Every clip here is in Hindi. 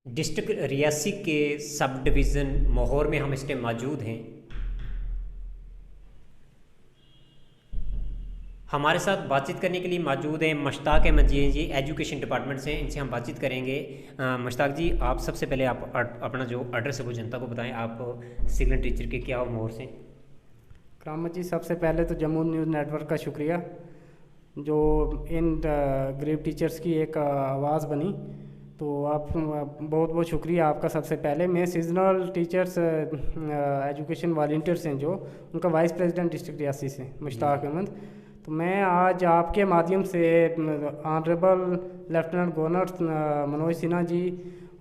डिस्ट्रिक्ट रियासी के सब डिवीज़न मोहर में हम इस टाइम मौजूद हैं। हमारे साथ बातचीत करने के लिए मौजूद हैं मुश्ताक अहमद जी एजुकेशन डिपार्टमेंट से। इनसे हम बातचीत करेंगे। मुश्ताक जी, आप सबसे पहले आप अपना जो एड्रेस है वो जनता को बताएं। आप सिग्नल टीचर के क्या मोहर से? करामत जी, सबसे पहले तो जम्मू न्यूज़ नेटवर्क का शुक्रिया जो इन गरीब टीचर्स की एक आवाज़ बनी। तो आप बहुत बहुत शुक्रिया आपका। सबसे पहले मैं सीजनल टीचर्स एजुकेशन वॉल्टियर्स हैं जो उनका वाइस प्रेसिडेंट डिस्ट्रिक्ट रियासी से जी जी। मुश्ताक अहमद। तो मैं आज आपके माध्यम से honourable lieutenant governor Manoj Sinha ji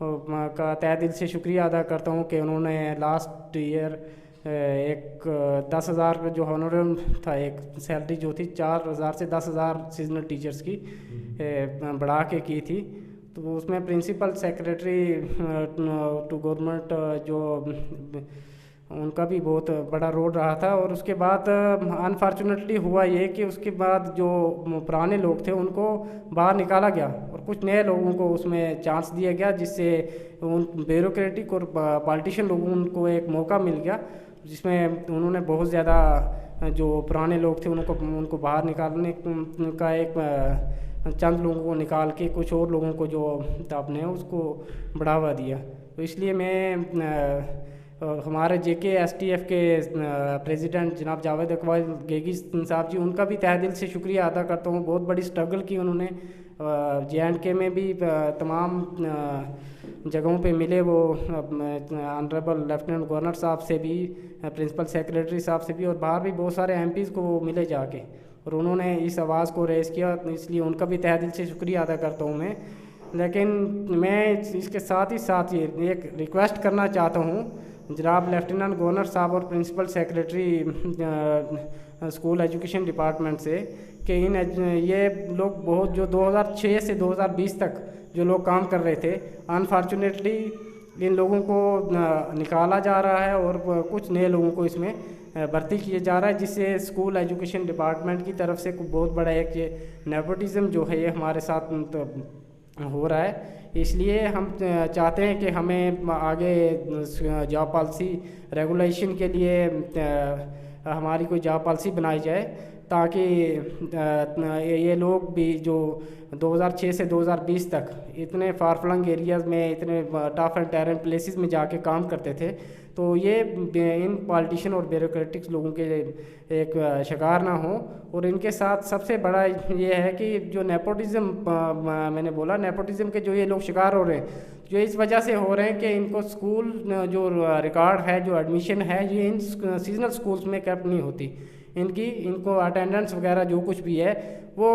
का तहे दिल से शुक्रिया अदा करता हूँ कि उन्होंने लास्ट ईयर एक 10,000 का जो हॉनरेबल था, एक सैलरी जो थी 4,000 से 10,000 सीजनल टीचर्स की बढ़ा के की थी। तो उसमें प्रिंसिपल सेक्रेटरी टू गवर्नमेंट जो उनका भी बहुत बड़ा रोल रहा था। और उसके बाद अनफॉर्चुनेटली हुआ ये कि उसके बाद जो पुराने लोग थे उनको बाहर निकाला गया और कुछ नए लोगों को उसमें चांस दिया गया, जिससे उन ब्यूरोक्रेटिक और पॉलिटिशियन लोगों को एक मौका मिल गया, जिसमें उन्होंने बहुत ज़्यादा जो पुराने लोग थे उनको बाहर निकालने का एक चंद लोगों को निकाल के कुछ और लोगों को जो आपने उसको बढ़ावा दिया। तो इसलिए मैं हमारे JKSTF के प्रेसिडेंट जनाब जावेद अकबर गेगी साहब जी, उनका भी तहे दिल से शुक्रिया अदा करता हूँ। बहुत बड़ी स्ट्रगल की उन्होंने। JNK में भी तमाम जगहों पे मिले वो ऑनरेबल लेफ्टिनेंट गवर्नर साहब से भी, प्रिंसिपल सेक्रेटरी साहब से भी, और बाहर भी बहुत सारे MPs को वो मिले जाके, और उन्होंने इस आवाज़ को रेज़ किया। इसलिए उनका भी तहे दिल से शुक्रिया अदा करता हूँ मैं। लेकिन मैं इसके साथ ही साथ ये एक रिक्वेस्ट करना चाहता हूँ जनाब लेफ्टिनेंट गवर्नर साहब और principal secretary school education department से कि ये लोग बहुत जो 2006 से 2020 तक जो लोग काम कर रहे थे, अनफॉर्चुनेटली इन लोगों को निकाला जा रहा है और कुछ नए लोगों को इसमें भर्ती किया जा रहा है, जिससे स्कूल एजुकेशन डिपार्टमेंट की तरफ से बहुत बड़ा एक ये नेपोटिज्म जो है ये हमारे साथ हो रहा है। इसलिए हम चाहते हैं कि हमें आगे जॉब पॉलिसी रेगुलेशन के लिए हमारी कोई जॉब पॉलिसी बनाई जाए, ताकि ये लोग भी जो 2006 से 2020 तक इतने फार फ्लंग एरियाज़ में, इतने टफ एंड टेरन प्लेसेस में जाके काम करते थे, तो ये इन पॉलिटिशियन और ब्यूरोक्रेटिक्स लोगों के एक शिकार ना हो। और इनके साथ सबसे बड़ा ये है कि जो नेपोटिज्म मैंने बोला, नेपोटिज्म के जो ये लोग शिकार हो रहे हैं, जो इस वजह से हो रहे हैं कि इनको स्कूल जो रिकॉर्ड है, जो एडमिशन है, ये इन सीजनल स्कूल्स में कैप्ट नहीं होती। इनको अटेंडेंस वगैरह जो कुछ भी है वो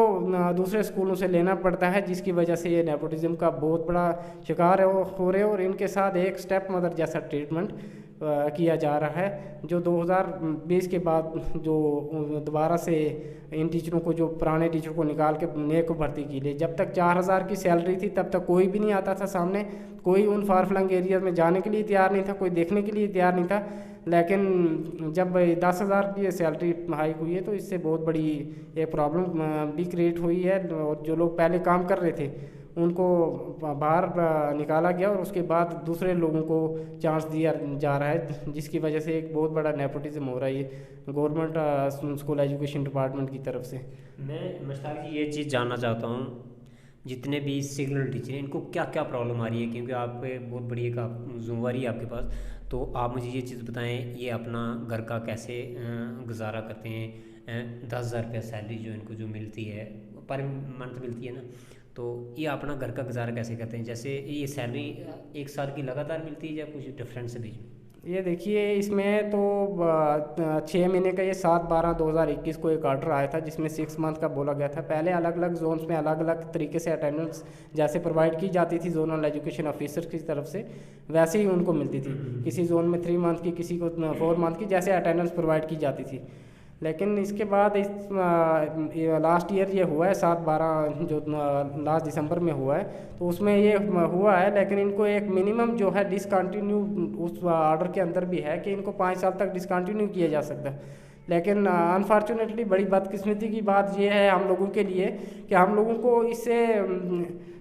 दूसरे स्कूलों से लेना पड़ता है, जिसकी वजह से ये नेपोटिज्म का बहुत बड़ा शिकार है वो हो रहे हैं। और इनके साथ एक स्टेप मदर जैसा ट्रीटमेंट किया जा रहा है, जो 2020 के बाद जो दोबारा से इन टीचरों को, जो पुराने टीचर को निकाल के नए को भर्ती की लिए। जब तक 4,000 की सैलरी थी तब तक कोई भी नहीं आता था सामने, कोई उन फार फ्लंग एरियाज में जाने के लिए तैयार नहीं था, कोई देखने के लिए तैयार नहीं था। लेकिन जब 10,000 की सैलरी हाइक हुई है तो इससे बहुत बड़ी एक प्रॉब्लम भी क्रिएट हुई है, और जो लोग पहले काम कर रहे थे उनको बाहर निकाला गया और उसके बाद दूसरे लोगों को चांस दिया जा रहा है, जिसकी वजह से एक बहुत बड़ा नेपोटिज्म हो रहा है ये गवर्नमेंट स्कूल एजुकेशन डिपार्टमेंट की तरफ से। मैं मुश्ताक जी ये चीज़ जानना चाहता हूँ, जितने भी सिग्नल टीचर हैं इनको क्या क्या प्रॉब्लम आ रही है, क्योंकि आप पे बहुत बड़ी एक जिम्मेवारी है आपके पास। तो आप मुझे ये चीज़ बताएं, ये अपना घर का कैसे गुजारा करते हैं? 10,000 रुपया सैलरी जो इनको जो मिलती है पर मंथ मिलती है ना, तो ये अपना घर का गुजारा कैसे करते हैं? जैसे ये सैलरी एक साल की लगातार मिलती है या कुछ डिफरेंस है बीच में? ये देखिए, इसमें तो 6 महीने का ये 7/12/2021 को एक ऑर्डर आया था, जिसमें 6 मंथ का बोला गया था। पहले अलग अलग जोन्स में अलग अलग तरीके से अटेंडेंस जैसे प्रोवाइड की जाती थी जोनल एजुकेशन ऑफिसर की तरफ से, वैसे ही उनको मिलती थी। किसी जोन में 3 मंथ की, किसी को 4 मंथ की, जैसे अटेंडेंस प्रोवाइड की जाती थी। लेकिन इसके बाद इस लास्ट ईयर ये हुआ है 7/12 जो लास्ट दिसंबर में हुआ है, तो उसमें ये हुआ है। लेकिन इनको एक मिनिमम जो है डिसकंटिन्यू उस ऑर्डर के अंदर भी है कि इनको 5 साल तक डिसकंटिन्यू किया जा सकता है। लेकिन अनफॉर्चुनेटली बड़ी बदकिस्मती की बात यह है हम लोगों के लिए कि हम लोगों को इससे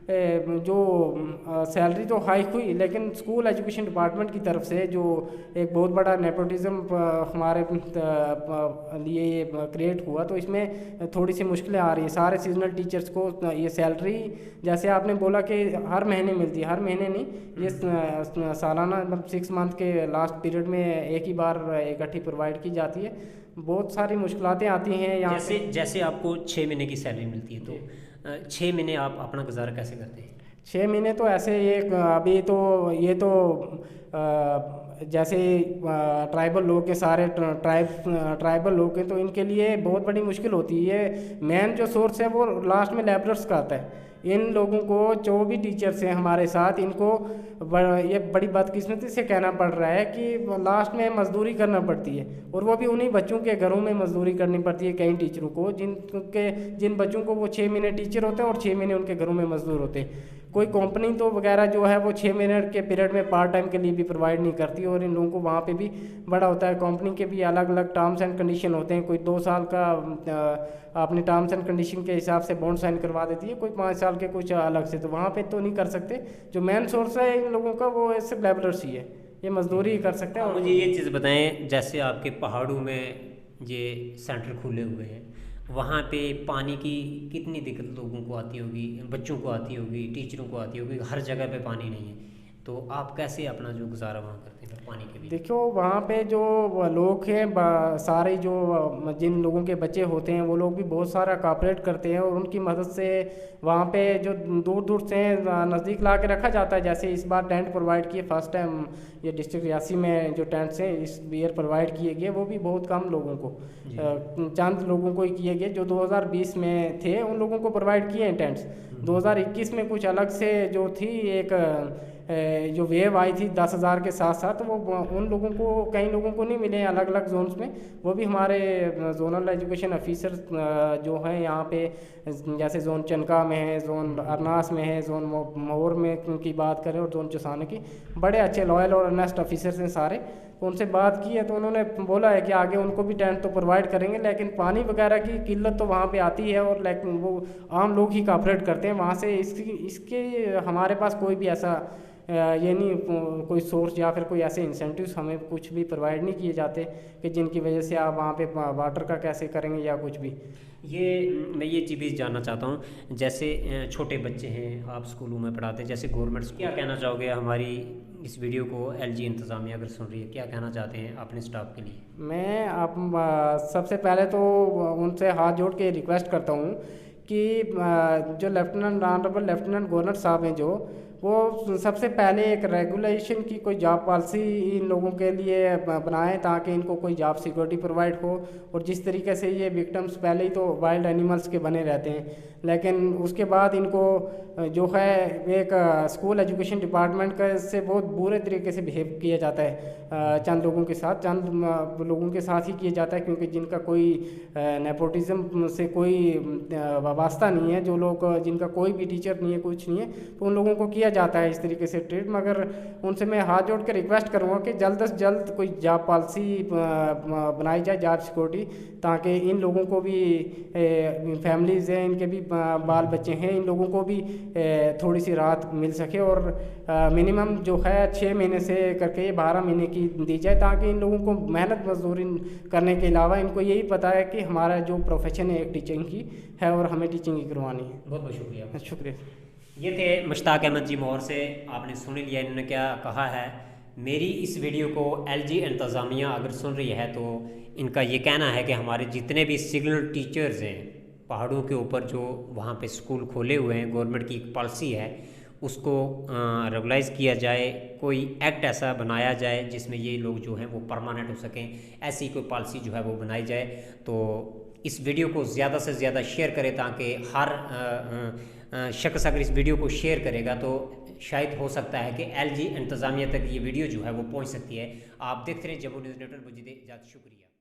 जो सैलरी तो हाइक हुई, लेकिन स्कूल एजुकेशन डिपार्टमेंट की तरफ से जो एक बहुत बड़ा नेपोटिज्म हमारे लिए ये क्रिएट हुआ, तो इसमें थोड़ी सी मुश्किलें आ रही है। सारे सीजनल टीचर्स को ये सैलरी, जैसे आपने बोला कि हर महीने मिलती है, हर महीने नहीं, ये सालाना मतलब 6 मंथ के लास्ट पीरियड में एक ही बार इकट्ठी प्रोवाइड की जाती है। बहुत सारी मुश्किलातें आती हैं यहाँ जैसे जैसे आपको 6 महीने की सैलरी मिलती है, तो 6 महीने आप अपना गुजारा कैसे करते हैं? 6 महीने तो ऐसे ये अभी तो ये तो जैसे ट्राइबल लोग के सारे ट्राइबल लोग हैं, तो इनके लिए बहुत बड़ी मुश्किल होती है। मेन जो सोर्स है वो लास्ट में लेबरर्स का आता है। इन लोगों को जो भी टीचर्स हैं हमारे साथ, इनको ये बड़ी बदकिस्मती से कहना पड़ रहा है कि लास्ट में मजदूरी करना पड़ती है, और वो भी उन्हीं बच्चों के घरों में मजदूरी करनी पड़ती है कई टीचरों को, जिन बच्चों को वो 6 महीने टीचर होते हैं और 6 महीने उनके घरों में मजदूर होते हैं। कोई कंपनी तो वगैरह जो है वो 6 महीने के पीरियड में पार्ट टाइम के लिए भी प्रोवाइड नहीं करती, और इन लोगों को वहाँ पे भी बड़ा होता है। कंपनी के भी अलग अलग टर्म्स एंड कंडीशन होते हैं। कोई 2 साल का अपने टर्म्स एंड कंडीशन के हिसाब से बॉन्ड साइन करवा देती है, कोई 5 साल के कुछ अलग से, तो वहाँ पे तो नहीं कर सकते। जो मेन सोर्स है इन लोगों का वो सिर्फ लेबरर्स ही है, ये मजदूरी ही कर सकते हैं। और मुझे ये चीज़ बताएं, जैसे आपके पहाड़ों में ये सेंटर खुले हुए हैं, वहाँ पे पानी की कितनी दिक्कत लोगों को आती होगी, बच्चों को आती होगी, टीचरों को आती होगी, हर जगह पे पानी नहीं है, तो आप कैसे अपना जो गुजारा वहाँ करते हैं पानी के लिए? देखो वहाँ पे जो लोग हैं सारे, जो जिन लोगों के बच्चे होते हैं वो लोग भी बहुत सारा कॉपरेट करते हैं, और उनकी मदद से वहाँ पे जो दूर दूर से नज़दीक ला के रखा जाता है। जैसे इस बार टेंट प्रोवाइड किए, फर्स्ट टाइम ये डिस्ट्रिक्ट रियासी में जो टेंट्स हैं इस ईयर प्रोवाइड किए गए, वो भी बहुत कम लोगों को, चंद लोगों को ही किए गए। जो 2020 में थे उन लोगों को प्रोवाइड किए हैं टेंट्स। 2021 में कुछ अलग से जो थी एक जो वेव आई थी 10,000 के साथ साथ, वो उन लोगों को, कई लोगों को नहीं मिले अलग अलग जोन्स में। वो भी हमारे जोनल एजुकेशन ऑफिसर जो हैं यहाँ पे, जैसे जोन चनका में है, जोन अरनास में है, जोन मोर में की बात करें, और जोन चौसाने की, बड़े अच्छे लॉयल और ऑनेस्ट ऑफिसर्स हैं सारे। तो उनसे बात की है तो उन्होंने बोला है कि आगे उनको भी टेंट तो प्रोवाइड करेंगे, लेकिन पानी वगैरह की किल्लत तो वहाँ पे आती है, और लेकिन वो आम लोग ही कॉपरेट करते हैं वहाँ से। इसके हमारे पास कोई भी ऐसा ये नहीं, कोई सोर्स या फिर कोई ऐसे इंसेंटिव्स हमें कुछ भी प्रोवाइड नहीं किए जाते कि जिनकी वजह से आप वहाँ पे वाटर का कैसे करेंगे या कुछ भी। मैं ये चीज़ भी जानना चाहता हूँ, जैसे छोटे बच्चे हैं, आप स्कूलों में पढ़ाते हैं, जैसे गवर्नमेंट, क्या कहना चाहोगे हमारी इस वीडियो को एलजी इंतज़ामिया अगर सुन रही है, क्या कहना चाहते हैं अपने स्टाफ के लिए? मैं आप सबसे पहले तो उनसे हाथ जोड़ के रिक्वेस्ट करता हूँ कि जो ऑनरेबल लेफ्टिनेंट गवर्नर साहब हैं, जो वो सबसे पहले एक रेगुलेशन की कोई जॉब पॉलिसी इन लोगों के लिए बनाएं, ताकि इनको कोई जॉब सिक्योरिटी प्रोवाइड हो। और जिस तरीके से ये विक्टिम्स पहले ही तो वाइल्ड एनिमल्स के बने रहते हैं, लेकिन उसके बाद इनको जो है एक स्कूल एजुकेशन डिपार्टमेंट का से बहुत बुरे तरीके से बिहेव किया जाता है। चंद लोगों के साथ ही किया जाता है, क्योंकि जिनका कोई नेपोटिज्म से कोई वास्ता नहीं है, जो लोग जिनका कोई भी टीचर नहीं है, कुछ नहीं है, तो उन लोगों को किया जाता है इस तरीके से ट्रीट। मगर उनसे मैं हाथ जोड़ कर रिक्वेस्ट करूँगा कि जल्द से जल्द कोई जॉब पॉलिसी बनाई जाए, जॉब सिक्योरिटी, ताकि इन लोगों को भी, फैमिलीज़ हैं, इनके भी बाल बच्चे हैं, इन लोगों को भी थोड़ी सी राहत मिल सके। और मिनिमम जो है 6 महीने से करके 12 महीने की दी जाए, ताकि इन लोगों को मेहनत मजदूरी करने के अलावा इनको यही पता है कि हमारा जो प्रोफेशन है एक टीचिंग की है, और हमें टीचिंग ही करवानी है। बहुत बहुत शुक्रिया। शुक्रिया। ये थे मुश्ताक अहमद जी मोहर से, आपने सुन लिया इन्होंने क्या कहा है। मेरी इस वीडियो को एलजी इंतज़ामिया अगर सुन रही है, तो इनका ये कहना है कि हमारे जितने भी सिग्नल टीचर्स हैं पहाड़ों के ऊपर, जो वहाँ पे स्कूल खोले हुए हैं, गवर्नमेंट की एक पॉलिसी है, उसको रेगुलाइज़ किया जाए, कोई एक्ट ऐसा बनाया जाए जिसमें ये लोग जो हैं वो परमानेंट हो सकें, ऐसी कोई पॉलिसी जो है वो बनाई जाए। तो इस वीडियो को ज़्यादा से ज़्यादा शेयर करें, ताकि हर शख्स अगर इस वीडियो को शेयर करेगा तो शायद हो सकता है कि एलजी इंतज़ामिया तक ये वीडियो जो है वो पहुँच सकती है। आप देखते रहे जम्मू न्यूज़ नेटवर्क। मुझे इजाज़त, शुक्रिया।